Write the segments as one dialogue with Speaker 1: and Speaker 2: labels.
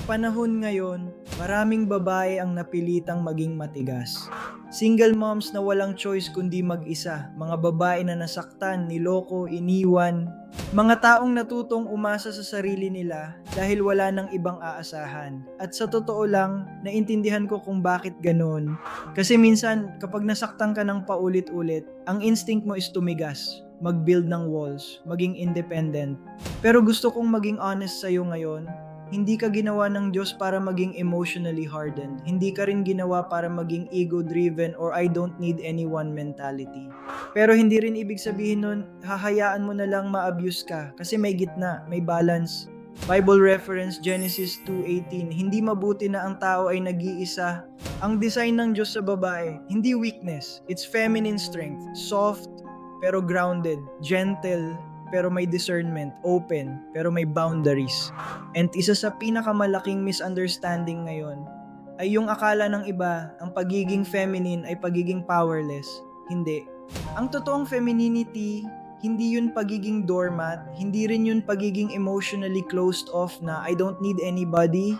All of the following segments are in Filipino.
Speaker 1: panahon ngayon, maraming babae ang napilitang maging matigas. Single moms na walang choice kundi mag-isa, mga babae na nasaktan, niloko, iniwan, mga taong natutong umasa sa sarili nila dahil wala nang ibang aasahan. At sa totoo lang, naintindihan ko kung bakit ganun. Kasi minsan, kapag nasaktan ka ng paulit-ulit, ang instinct mo is tumigas, mag-build ng walls, maging independent. Pero gusto kong maging honest sa'yo ngayon. Hindi ka ginawa ng Diyos para maging emotionally hardened. Hindi ka rin ginawa para maging ego-driven or I don't need anyone mentality. Pero hindi rin ibig sabihin nun, hahayaan mo na lang ma-abuse ka. Kasi may gitna, may balance. Bible reference Genesis 2:18, hindi mabuti na ang tao ay nag-iisa. Ang design ng Diyos sa babae, hindi weakness. It's feminine strength. Soft, pero grounded. Gentle, pero may discernment, open, pero may boundaries. And isa sa pinakamalaking misunderstanding ngayon ay yung akala ng iba, ang pagiging feminine ay pagiging powerless. Hindi. Ang totoong femininity, hindi yun pagiging doormat, hindi rin yun pagiging emotionally closed off na I don't need anybody.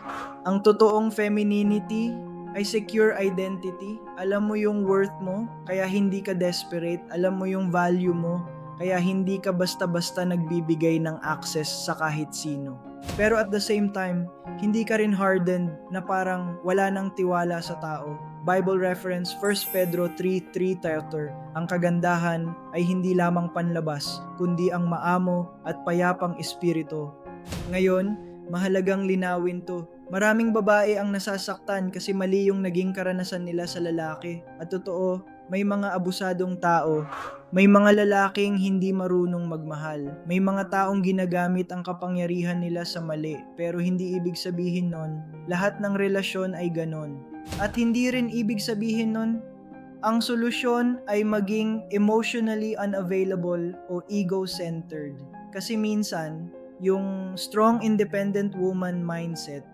Speaker 1: Ang totoong femininity ay secure identity. Alam mo yung worth mo, kaya hindi ka desperate. Alam mo yung value mo, kaya hindi ka basta-basta nagbibigay ng access sa kahit sino. Pero at the same time, hindi ka rin hardened na parang wala nang tiwala sa tao. Bible reference 1 Pedro 3:3 title, ang kagandahan ay hindi lamang panlabas, kundi ang maamo at payapang espiritu. Ngayon, mahalagang linawin to. Maraming babae ang nasasaktan kasi mali yung naging karanasan nila sa lalaki. At totoo, may mga abusadong tao, may mga lalaking hindi marunong magmahal, may mga taong ginagamit ang kapangyarihan nila sa mali, pero hindi ibig sabihin nun, lahat ng relasyon ay ganon. At hindi rin ibig sabihin nun, ang solusyon ay maging emotionally unavailable o ego-centered. Kasi minsan, yung strong independent woman mindset,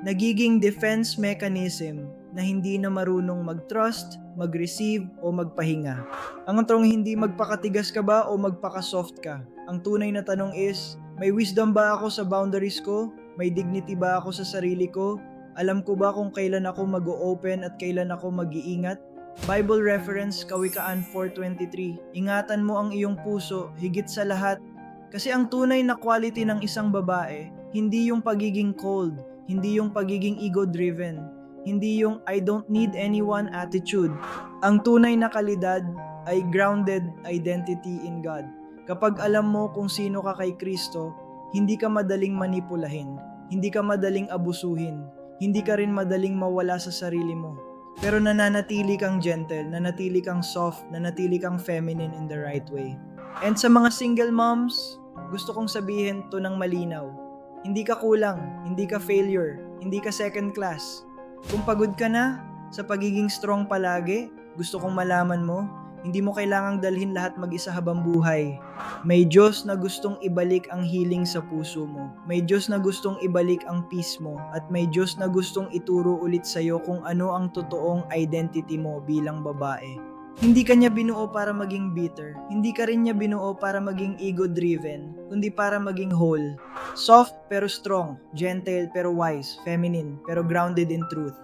Speaker 1: nagiging defense mechanism na hindi na marunong mag-trust, mag-receive, o magpahinga. Ang tanong hindi magpakatigas ka ba o magpaka-soft ka? Ang tunay na tanong is, may wisdom ba ako sa boundaries ko? May dignity ba ako sa sarili ko? Alam ko ba kung kailan ako mag-o-open at kailan ako mag-iingat? Bible reference Kawikaan 4:23, ingatan mo ang iyong puso higit sa lahat. Kasi ang tunay na quality ng isang babae, hindi yung pagiging cold, hindi yung pagiging ego-driven, hindi yung I don't need anyone attitude. Ang tunay na kalidad ay grounded identity in God. Kapag alam mo kung sino ka kay Kristo, hindi ka madaling manipulahin, hindi ka madaling abusuhin, hindi ka rin madaling mawala sa sarili mo. Pero nananatili kang gentle, nanatili kang soft, nanatili kang feminine in the right way. And sa mga single moms, gusto kong sabihin to ng malinaw. Hindi ka kulang, hindi ka failure, hindi ka second class. Kung pagod ka na sa pagiging strong palagi, gusto kong malaman mo, hindi mo kailangang dalhin lahat mag-isa habang buhay. May Diyos na gustong ibalik ang healing sa puso mo. May Diyos na gustong ibalik ang peace mo. At may Diyos na gustong ituro ulit sa'yo kung ano ang totoong identity mo bilang babae. Hindi ka niya binuo para maging bitter. Hindi ka rin niya binuo para maging ego-driven, kundi para maging whole. Soft pero strong, gentle pero wise, feminine pero grounded in truth.